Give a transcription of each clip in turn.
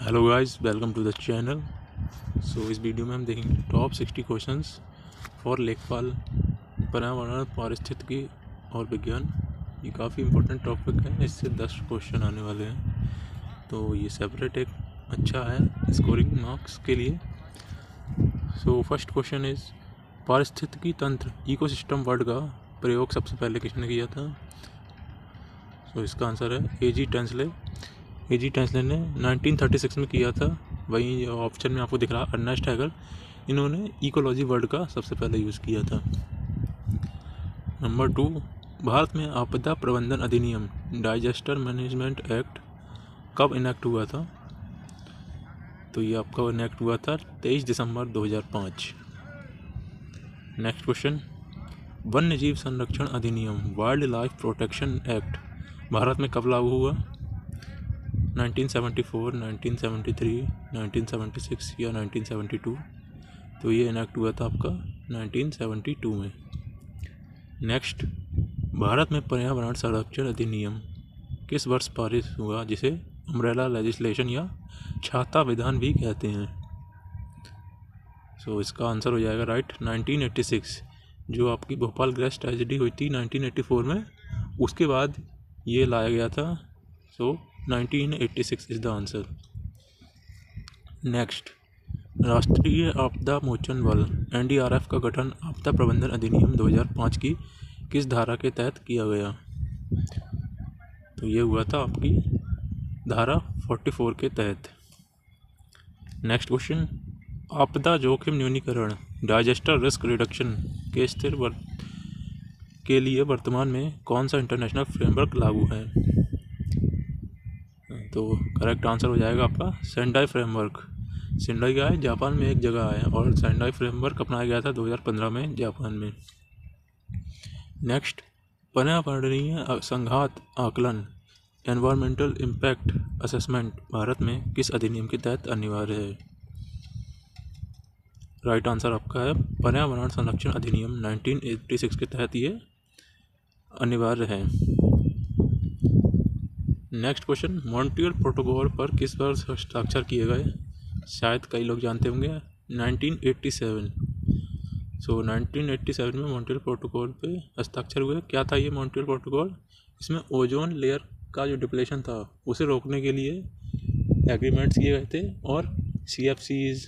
Hello guys, welcome to the channel. इस video में हम देखेंगे टॉप 60 क्वेश्चंस फॉर लेखपाल, पर्यावरण, पारिस्थितिकी और विज्ञान। ये काफ़ी इंपॉर्टेंट टॉपिक है, इससे 10 क्वेश्चन आने वाले हैं, तो ये सेपरेट एक अच्छा है स्कोरिंग मार्क्स के लिए। फर्स्ट क्वेश्चन इज़ पारिस्थितिकी तंत्र, इकोसिस्टम वर्ड का प्रयोग सबसे पहले किसने किया था? इसका आंसर है एजी टेंसले ने 1936 में किया था। वहीं ऑप्शन में आपको दिख रहा है अर्नेस्ट हैगल, इन्होंने इकोलॉजी वर्ड का सबसे पहले यूज़ किया था। नंबर 2, भारत में आपदा प्रबंधन अधिनियम डिजास्टर मैनेजमेंट एक्ट कब इनेक्ट हुआ था? तो ये आपका इनेक्ट हुआ था 23 दिसंबर 2005। नेक्स्ट क्वेश्चन, वन्य जीव संरक्षण अधिनियम wild life protection act Bharat में कब लागू हुआ? 1974, 1973, 1976 या 1972? तो ये इनेक्ट हुआ था आपका 1972 में। नेक्स्ट, भारत में पर्यावरण संरक्षण अधिनियम किस वर्ष पारित हुआ, जिसे अम्ब्रेला लेजिस्लेशन या छाता विधान भी कहते हैं? इसका आंसर हो जाएगा राइट 1986। जो आपकी भोपाल गैस ट्रेजेडी हुई थी 1984 में, उसके बाद ये लाया गया था। 1986 इज द आंसर। नेक्स्ट, राष्ट्रीय आपदा मोचन बल NDRF का गठन आपदा प्रबंधन अधिनियम 2005 की किस धारा के तहत किया गया? तो ये हुआ था आपकी धारा 44 के तहत। नेक्स्ट क्वेश्चन, आपदा जोखिम न्यूनीकरण डिजास्टर रिस्क रिडक्शन के लिए वर्तमान में कौन सा इंटरनेशनल फ्रेमवर्क लागू है? तो करेक्ट आंसर हो जाएगा आपका सेंडाई फ्रेमवर्क। सेंडाई क्या है? जापान में एक जगह है, और सेंडाई फ्रेमवर्क अपनाया गया था 2015 में जापान में। नेक्स्ट, पर्यावरणीय संघात आकलन एनवायरमेंटल इम्पैक्ट असेसमेंट भारत में किस अधिनियम के तहत अनिवार्य है? राइट आंसर आपका है पर्यावरण संरक्षण अधिनियम 1986 के तहत ये अनिवार्य है। नेक्स्ट क्वेश्चन, मॉन्ट्रियल प्रोटोकॉल पर किस वर्ष हस्ताक्षर किए गए? शायद कई लोग जानते होंगे 1987। 1987 में मॉन्ट्रियल प्रोटोकॉल पे हस्ताक्षर हुए। क्या था ये मॉन्ट्रियल प्रोटोकॉल? इसमें ओजोन लेयर का जो डिप्लेशन था उसे रोकने के लिए एग्रीमेंट्स किए गए थे, और CFCs,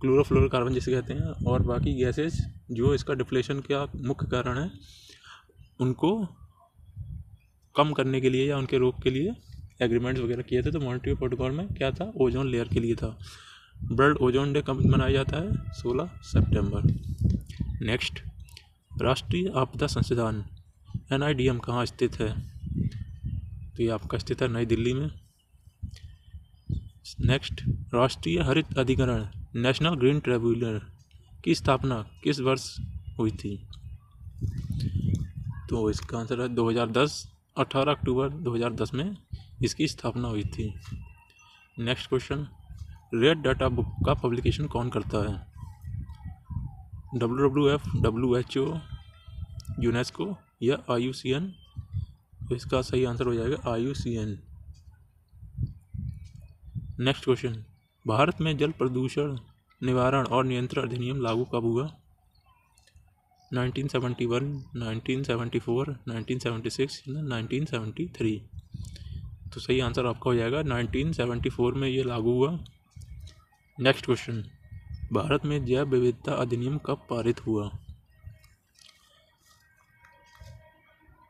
क्लोरोफ्लोरोकार्बन जिसे कहते हैं, और बाकी गैसेज जो इसका डिप्लेशन का मुख्य कारण है, उनको कम करने के लिए या उनके रोक के लिए एग्रीमेंट्स वगैरह किए थे। तो मॉन्ट्रियल प्रोटोकॉल में क्या था? ओजोन लेयर के लिए था। वर्ल्ड ओजोन डे कब मनाया जाता है? 16 सितंबर। नेक्स्ट, राष्ट्रीय आपदा संस्थान NIDM कहाँ स्थित है? तो ये आपका स्थित है नई दिल्ली में। नेक्स्ट, राष्ट्रीय हरित अधिकरण नेशनल ग्रीन ट्रिब्यूनल की स्थापना किस वर्ष हुई थी? तो इसका आंसर है 2010। 18 अक्टूबर 2010 में इसकी स्थापना हुई थी। Next question, red data book का पब्लिकेशन कौन करता है? WWF, WHO, यूनेस्को या IUCN? तो इसका सही आंसर हो जाएगा IUCN। नेक्स्ट क्वेश्चन, भारत में जल प्रदूषण निवारण और नियंत्रण अधिनियम लागू कब हुआ? 1971, 1974, 1976 या 1973? तो सही आंसर आपका हो जाएगा 1974 में ये लागू हुआ। नेक्स्ट क्वेश्चन, भारत में जैव विविधता अधिनियम कब पारित हुआ?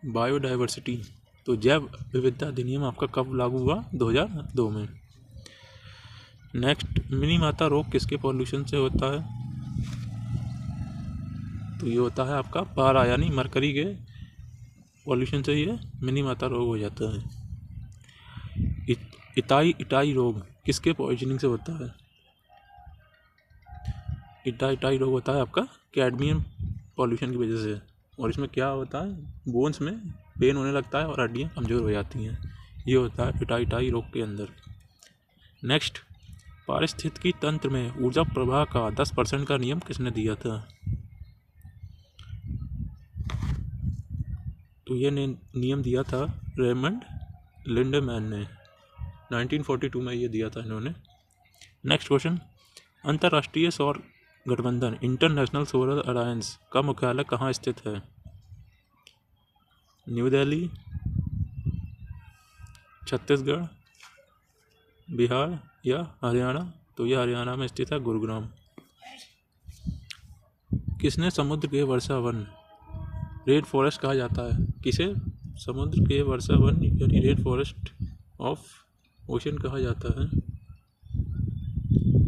बायोडाइवर्सिटी, तो जैव विविधता अधिनियम आपका कब लागू हुआ? 2002 में। नेक्स्ट, मिनी माता रोग किसके पॉल्यूशन से होता है? तो ये होता है आपका पारा यानी मरकरी के पॉल्यूशन से ये मिनी माता रोग हो जाता है। इटाई रोग किसके पॉइजनिंग से होता है? इटाई रोग होता है आपका कैडमियम पॉल्यूशन की वजह से, और इसमें क्या होता है? बोन्स में पेन होने लगता है और हड्डियाँ कमज़ोर हो जाती हैं। ये होता है इटाई रोग के अंदर। नेक्स्ट, पारिस्थितिकी तंत्र में ऊर्जा प्रवाह का 10% का नियम किसने दिया था? तो ये नियम दिया था रेमंड लिंडमैन ने। 1942 में ये दिया था इन्होंने। नेक्स्ट क्वेश्चन, अंतर्राष्ट्रीय सौर गठबंधन इंटरनेशनल सोलर अलायंस का मुख्यालय कहाँ स्थित है? न्यू दिल्ली, छत्तीसगढ़, बिहार या हरियाणा? तो ये हरियाणा में स्थित है, गुरुग्राम। किसने समुद्र के वर्षावन रेन फॉरेस्ट कहा जाता है? किसे समुद्र के वर्षावन यानी रेन फॉरेस्ट ऑफ ओशन कहा जाता है?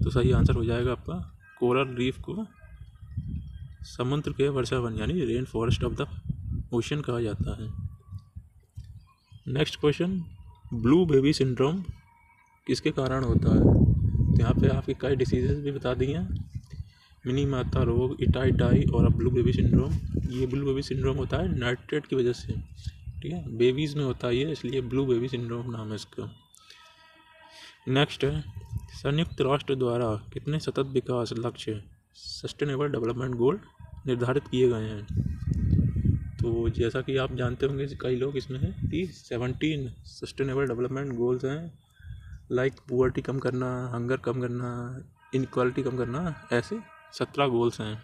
तो सही आंसर हो जाएगा आपका कोरल रीफ को समुद्र के वर्षावन यानी rain forest of the ocean कहा जाता है। Next question, blue baby syndrome किसके कारण होता है? तो यहाँ पे आपके कई डिसीजेस भी बता दी हैं, मिनी माता रोग, इटाई और ब्लू बेबी सिंड्रोम। ये ब्लू बेबी सिंड्रोम होता है नाइट्रेट की वजह से, ठीक है, बेबीज़ में होता है ये, इसलिए ब्लू बेबी सिंड्रोम नाम है इसका। नेक्स्ट है, संयुक्त राष्ट्र द्वारा कितने सतत विकास लक्ष्य सस्टेनेबल डेवलपमेंट गोल निर्धारित किए गए हैं? तो जैसा कि आप जानते होंगे कई लोग इसमें है कि 17 सस्टेनेबल डेवलपमेंट गोल्स हैं, लाइक पुअर्टी कम करना, हंगर कम करना, इनक्वालिटी कम करना, ऐसे 17 गोल्स हैं।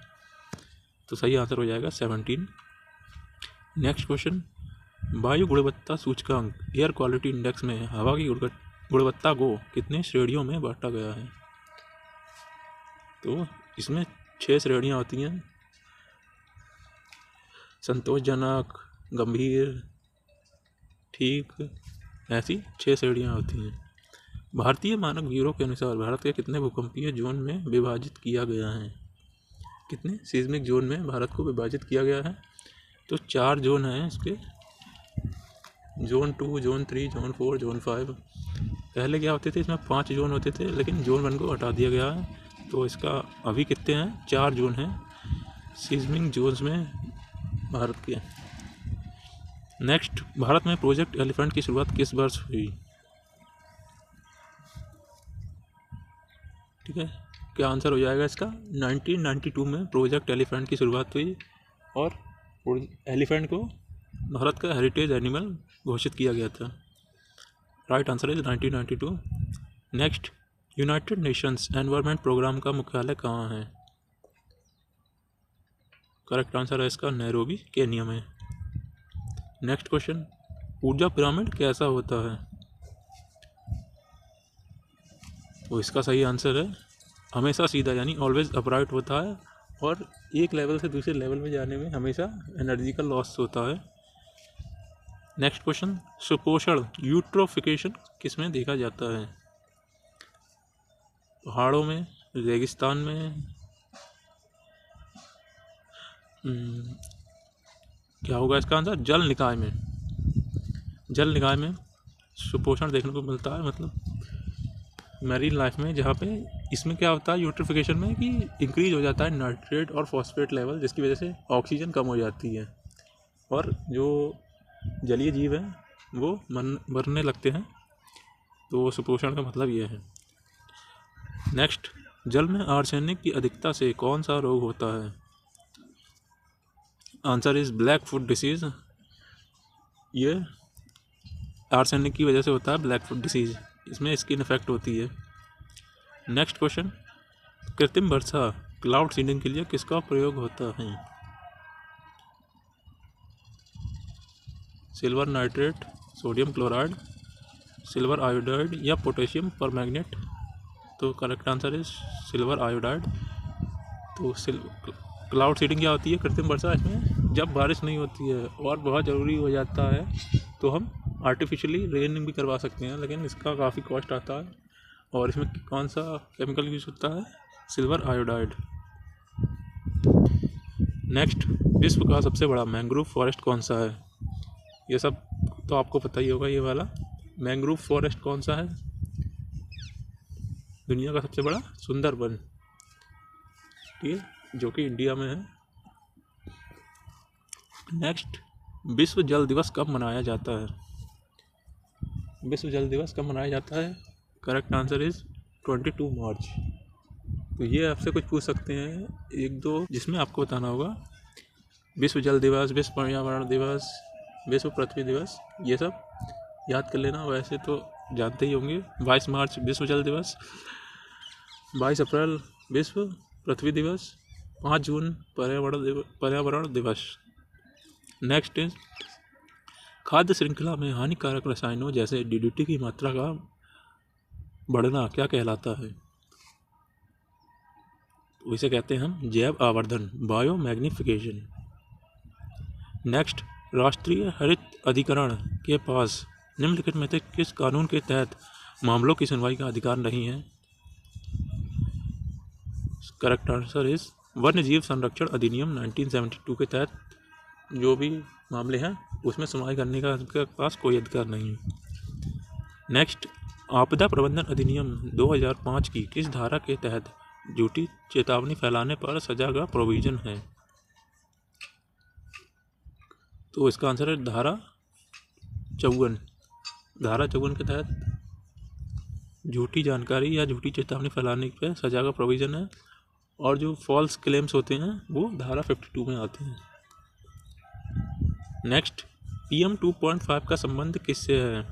तो सही आंसर हो जाएगा 17। नेक्स्ट क्वेश्चन, वायु गुणवत्ता सूचकांक एयर क्वालिटी इंडेक्स में हवा की गुणवत्ता को कितने श्रेणियों में बांटा गया है? तो इसमें 6 श्रेणियाँ होती हैं, संतोषजनक, गंभीर, ठीक, ऐसी 6 श्रेणियाँ होती हैं। भारतीय मानक ब्यूरो के अनुसार भारत के कितने भूकंपीय जोन में विभाजित किया गया है? कितने सीस्मिक जोन में भारत को विभाजित किया गया है? तो 4 जोन हैं इसके, जोन 2, जोन 3, जोन 4, जोन 5। पहले क्या होते थे, इसमें 5 जोन होते थे, लेकिन जोन 1 को हटा दिया गया है। तो इसका अभी कितने हैं? 4 जोन हैं सीस्मिक जोन्स में भारत के। नेक्स्ट, भारत में प्रोजेक्ट एलिफेंट की शुरुआत किस वर्ष हुई? ठीक है, क्या आंसर हो जाएगा इसका? 1992 में प्रोजेक्ट एलिफेंट की शुरुआत हुई और एलिफेंट को भारत का हेरिटेज एनिमल घोषित किया गया था। Right answer is 1992। Next, United Nations environment programme का मुख्यालय कहाँ है? करेक्ट आंसर है इसका नैरोबी, केन्या में। नेक्स्ट क्वेश्चन, ऊर्जा पिरामिड कैसा होता है? तो इसका सही आंसर है हमेशा सीधा यानी ऑलवेज अपराइट होता है और एक लेवल से दूसरे लेवल में जाने में हमेशा एनर्जी का लॉस होता है। नेक्स्ट क्वेश्चन, सुपोषण यूट्रोफिकेशन किस में देखा जाता है? पहाड़ों में, रेगिस्तान में, क्या होगा इसका आंसर? जल निकाय में। जल निकाय में सुपोषण देखने को मिलता है, मतलब मैरीन लाइफ में, जहाँ पे इसमें क्या होता है यूट्रिफिकेशन में कि इंक्रीज हो जाता है नाइट्रेट और फॉस्फेट लेवल, जिसकी वजह से ऑक्सीजन कम हो जाती है और जो जलीय जीव हैं वो मरने लगते हैं। तो सुपोषण का मतलब ये है। नेक्स्ट, जल में आर्सेनिक की अधिकता से कौन सा रोग होता है? Answer is black foot disease. ये आर्सेनिक की वजह से होता है ब्लैक फुट डिसीज़, इसमें स्किन इफेक्ट होती है। नेक्स्ट क्वेश्चन, कृत्रिम वर्षा क्लाउड सीडिंग के लिए किसका प्रयोग होता है? Silver nitrate, sodium chloride, silver iodide या पोटेशियम परमैंगनेट? तो correct answer is silver iodide. तो क्लाउड सीडिंग क्या होती है? कृत्रिम वर्षा। इसमें जब बारिश नहीं होती है और बहुत ज़रूरी हो जाता है तो हम आर्टिफिशियली रेनिंग भी करवा सकते हैं, लेकिन इसका काफ़ी कॉस्ट आता है। और इसमें कौन सा केमिकल यूज होता है? Silver iodide. नेक्स्ट, विश्व का सबसे बड़ा मैंग्रोव फॉरेस्ट कौन सा है? ये सब तो आपको पता ही होगा। ये वाला मैंग्रोव फॉरेस्ट कौन सा है? दुनिया का सबसे बड़ा सुंदरबन, ठीक है, जो कि इंडिया में है। नेक्स्ट, विश्व जल दिवस कब मनाया जाता है? विश्व जल दिवस कब मनाया जाता है? करेक्ट आंसर इज 22 मार्च। तो ये आपसे कुछ पूछ सकते हैं एक दो, जिसमें आपको बताना होगा विश्व जल दिवस, विश्व पर्यावरण दिवस, विश्व पृथ्वी दिवस, ये सब याद कर लेना। वैसे तो जानते ही होंगे। 22 मार्च विश्व जल दिवस, 22 अप्रैल विश्व पृथ्वी दिवस, 5 जून पर्यावरण दिवस। नेक्स्ट इज खाद्य श्रृंखला में हानिकारक रसायनों जैसे DDT की मात्रा का बढ़ना क्या कहलाता है? तो इसे कहते हैं हम जैव आवर्धन, बायो मैग्निफिकेशन। नेक्स्ट, राष्ट्रीय हरित अधिकरण के पास निम्नलिखित में से किस कानून के तहत मामलों की सुनवाई का अधिकार नहीं है? करेक्ट आंसर इज वन्य जीव संरक्षण अधिनियम 1972 के तहत जो भी मामले हैं उसमें सुनवाई करने का उनके पास कोई अधिकार नहीं है। नेक्स्ट, आपदा प्रबंधन अधिनियम 2005 की किस धारा के तहत झूठी चेतावनी फैलाने पर सजा का प्रोविजन है? तो इसका आंसर है धारा 54। धारा 54 के तहत झूठी जानकारी या झूठी चेतावनी फैलाने पर सजा का प्रोविजन है, और जो फॉल्स क्लेम्स होते हैं वो धारा 52 में आते हैं। नेक्स्ट, PM 2.5 का संबंध किससे है?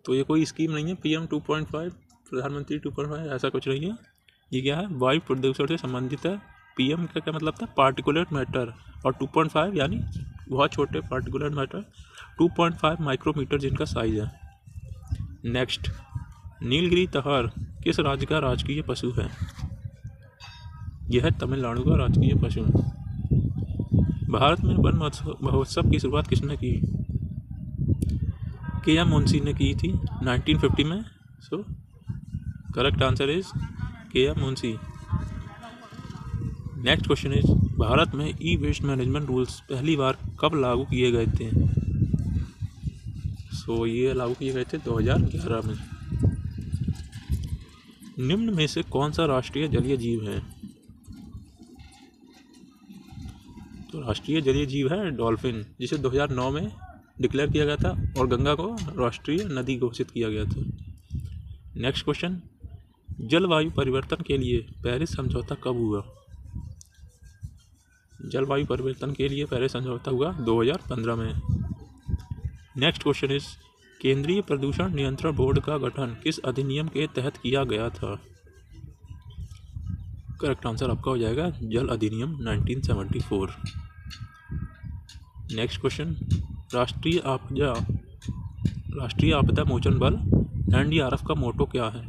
तो ये कोई स्कीम नहीं है। PM 2.5 प्रधानमंत्री 2.5 ऐसा कुछ नहीं है। ये क्या है? वायु प्रदूषण से संबंधित है। PM का क्या मतलब था? पार्टिकुलेट मैटर, और 2.5 यानी बहुत छोटे पार्टिकुलेट मैटर, 2.5 माइक्रोमीटर जिनका साइज है। नेक्स्ट, नीलगिरी तहर किस राज्य का राजकीय पशु है? यह है तमिलनाडु का राजकीय पशु। भारत में वन महोत्सव की शुरुआत किसने की? KM मुंशी ने की थी 1950 में। So correct answer is KM Munshi. Next question is Bharat में ई-वेस्ट मैनेजमेंट रूल्स पहली बार कब लागू किए गए थे? सो ये लागू किए गए थे 2011 में। निम्न में से कौन सा राष्ट्रीय जलीय जीव है? तो राष्ट्रीय जलीय जीव है डॉल्फिन, जिसे 2009 में डिक्लेयर किया गया था और गंगा को राष्ट्रीय नदी घोषित किया गया था। नेक्स्ट क्वेश्चन, जलवायु परिवर्तन के लिए पेरिस समझौता कब हुआ? जलवायु परिवर्तन के लिए पेरिस समझौता हुआ 2015 में। नेक्स्ट क्वेश्चन इज केंद्रीय प्रदूषण नियंत्रण बोर्ड का गठन किस अधिनियम के तहत किया गया था? करेक्ट आंसर आपका हो जाएगा जल अधिनियम 1974। नेक्स्ट क्वेश्चन, राष्ट्रीय आपदा मोचन बल NDRF का मोटो क्या है?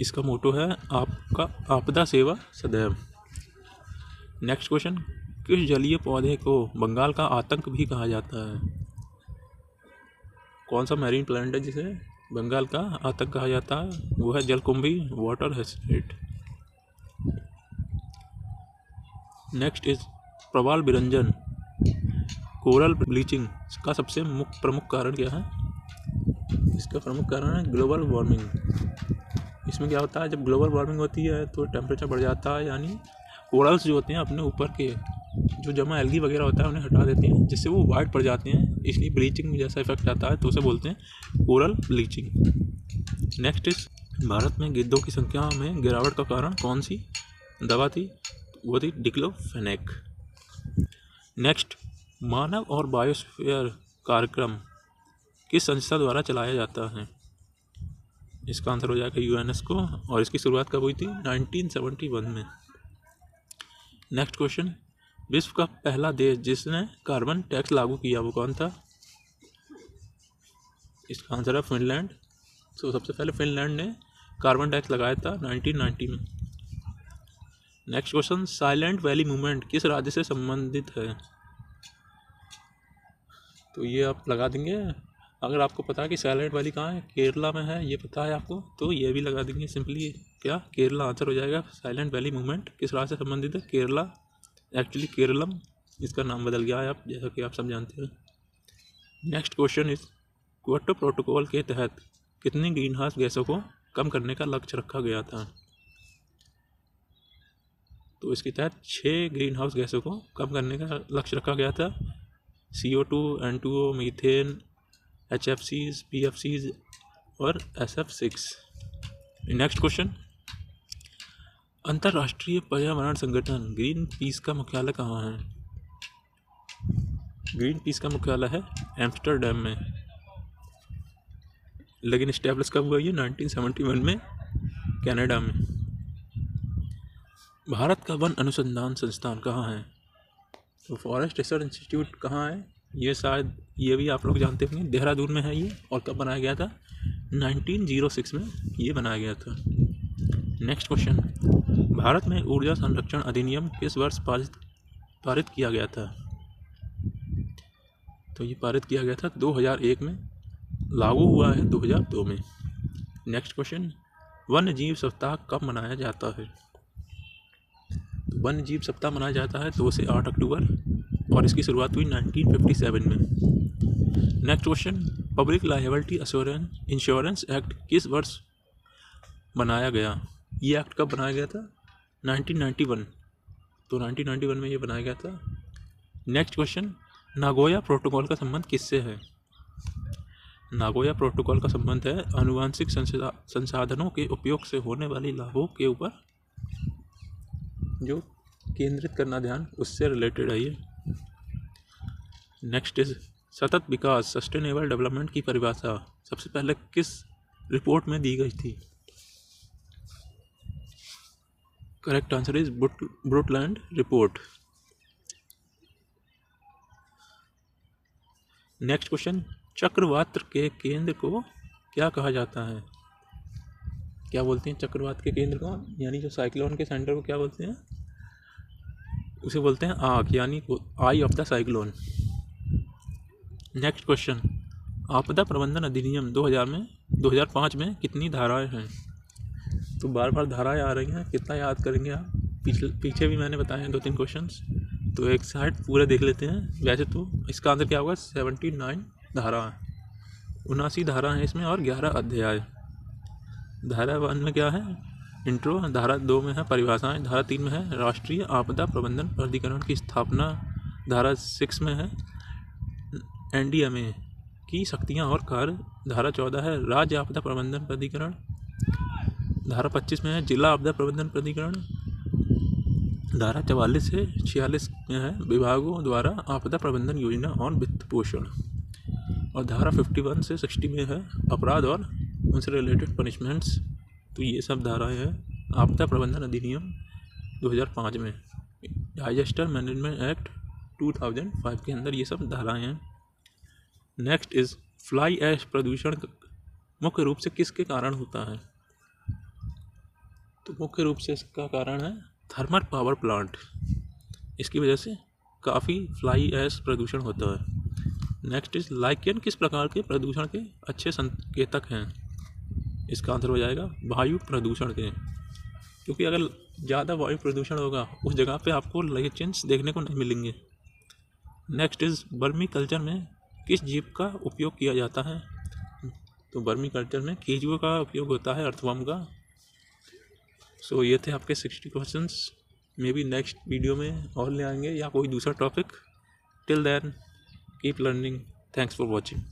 इसका मोटो है आपका आपदा सेवा सदैव। नेक्स्ट क्वेश्चन, किस जलीय पौधे को बंगाल का आतंक भी कहा जाता है? कौन सा मैरीन प्लांट है जिसे बंगाल का आतंक कहा जाता है? वो है जलकुंभी, वाटर हेस्टेट। नेक्स्ट इज प्रवाल विरंजन, कोरल ब्लीचिंग का सबसे प्रमुख कारण क्या है? इसका प्रमुख कारण है ग्लोबल वार्मिंग। इसमें क्या होता है, जब ग्लोबल वार्मिंग होती है तो टेम्परेचर बढ़ जाता है, यानी कोरल्स जो होते हैं अपने ऊपर के जो जमा एल्गी वगैरह होता है उन्हें हटा देते हैं, जिससे वो वाइट पड़ जाते हैं, इसलिए ब्लीचिंग में जैसा इफेक्ट आता है तो उसे बोलते हैं coral bleaching. Next is Bharat में गिद्धों की संख्या में गिरावट का कारण कौन सी दवा थी? वो थी डिक्लोफेनेक। नेक्स्ट, मानव और बायोस्फीयर कार्यक्रम किस संस्था द्वारा चलाया जाता है? इसका आंसर हो जाएगा UNESCO, और इसकी शुरुआत कब हुई थी? 1971 में। नेक्स्ट क्वेश्चन, विश्व का पहला देश जिसने कार्बन टैक्स लागू किया वो कौन था? इसका आंसर है फिनलैंड। तो सबसे पहले फिनलैंड ने कार्बन टैक्स लगाया था 1990 में। Next question, silent valley movement किस राज्य से संबंधित है? तो ये आप लगा देंगे, अगर आपको पता है कि साइलेंट वैली कहाँ है, केरला में है, ये पता है आपको, तो ये भी लगा देंगे सिंपली। क्या केरला आंसर हो जाएगा। साइलेंट वैली मूवमेंट किस राज्य से संबंधित है? केरला। एक्चुअली केरलम इसका नाम बदल गया है, आप जैसा कि आप सब जानते हैं। Next question is Kyoto protocol के तहत कितनी ग्रीन हाउस गैसों को कम करने का लक्ष्य रखा गया था? तो इसके तहत 6 ग्रीन हाउस गैसों को कम करने का लक्ष्य रखा गया था। CO2, N2O, methane, HFCs, PFCs और SF6। नेक्स्ट क्वेश्चन, अंतर्राष्ट्रीय पर्यावरण संगठन ग्रीन पीस का मुख्यालय कहाँ है? ग्रीन पीस का मुख्यालय है एम्स्टर्डम में, लेकिन इस्टेब्लिश कब हुआ ये 1971 में कनाडा में। भारत का वन अनुसंधान संस्थान कहाँ है? तो फॉरेस्ट रिसर्च इंस्टीट्यूट कहाँ है? ये शायद ये भी आप लोग जानते होंगे, देहरादून में है ये। और कब बनाया गया था? 1906 में ये बनाया गया था। नेक्स्ट क्वेश्चन, भारत में ऊर्जा संरक्षण अधिनियम किस वर्ष पारित किया गया था? तो ये पारित किया गया था 2001 में, लागू हुआ है 2002 में। नेक्स्ट क्वेश्चन, वन्य जीव सप्ताह कब मनाया जाता है? तो वन्य जीव सप्ताह मनाया जाता है 2 से 8 अक्टूबर और इसकी शुरुआत हुई 1957 में। Next question, public liability insurance act किस वर्ष बनाया गया? ये एक्ट कब बनाया गया था? 1991। तो 1991 में ये बनाया गया था। नेक्स्ट क्वेश्चन, नागोया प्रोटोकॉल का संबंध किससे है? नागोया प्रोटोकॉल का संबंध है आनुवांशिक संसाधनों के उपयोग से होने वाली लाभों के ऊपर जो केंद्रित करना ध्यान, उससे रिलेटेड है ये। नेक्स्ट इज सतत विकास सस्टेनेबल डेवलपमेंट की परिभाषा सबसे पहले किस रिपोर्ट में दी गई थी? Correct answer is Brundtland report. Next question, चक्रवात के केंद्र को क्या कहा जाता है? क्या बोलते हैं चक्रवात के केंद्र को? यानी जो साइक्लोन के सेंटर को क्या बोलते हैं? उसे बोलते हैं आँख, यानी eye of the cyclone. Next question, आपदा प्रबंधन अधिनियम 2005 में कितनी धाराएं हैं? तो बार बार धाराएं आ रही हैं, कितना याद करेंगे आप? पीछे भी मैंने बताए हैं 2-3 क्वेश्चंस, तो एक साइड पूरे देख लेते हैं। वैसे तो इसका आंसर क्या होगा? 79 धारा, 79 धारा हैं इसमें और 11 अध्याय। धारा 1 में क्या है? इंट्रो। धारा 2 में है परिभाषाएं। धारा 3 में है राष्ट्रीय आपदा प्रबंधन प्राधिकरण की स्थापना। धारा 6 में है NDMA की शक्तियाँ और कार्य। धारा 14 है राज्य आपदा प्रबंधन प्राधिकरण। धारा 25 में है जिला आपदा प्रबंधन प्राधिकरण। धारा 44 से 46 में है विभागों द्वारा आपदा प्रबंधन योजना और वित्त पोषण। और धारा 51 से 60 में है अपराध और उनसे रिलेटेड पनिशमेंट्स। तो ये सब धाराएं हैं आपदा प्रबंधन अधिनियम 2005 में। डिजास्टर मैनेजमेंट एक्ट 2005 के अंदर ये सब धाराएं हैं। नेक्स्ट इज फ्लाई ऐश प्रदूषण मुख्य रूप से किसके कारण होता है? तो मुख्य रूप से इसका कारण है थर्मल पावर प्लांट। इसकी वजह से काफ़ी फ्लाई ऐश प्रदूषण होता है। नेक्स्ट इज लाइकेन किस प्रकार के प्रदूषण के अच्छे संकेतक हैं? इसका आंसर हो जाएगा वायु प्रदूषण के, क्योंकि अगर ज़्यादा वायु प्रदूषण होगा उस जगह पे आपको लाइकेन्स देखने को नहीं मिलेंगे। नेक्स्ट इज वर्मी कल्चर में किस जीव का उपयोग किया जाता है? तो वर्मी कल्चर में केंचुए का उपयोग होता है, अर्थवर्म का। सो ये थे आपके 60 questions. May be next video में और ले आएंगे या कोई दूसरा topic. Till then keep learning. Thanks for watching.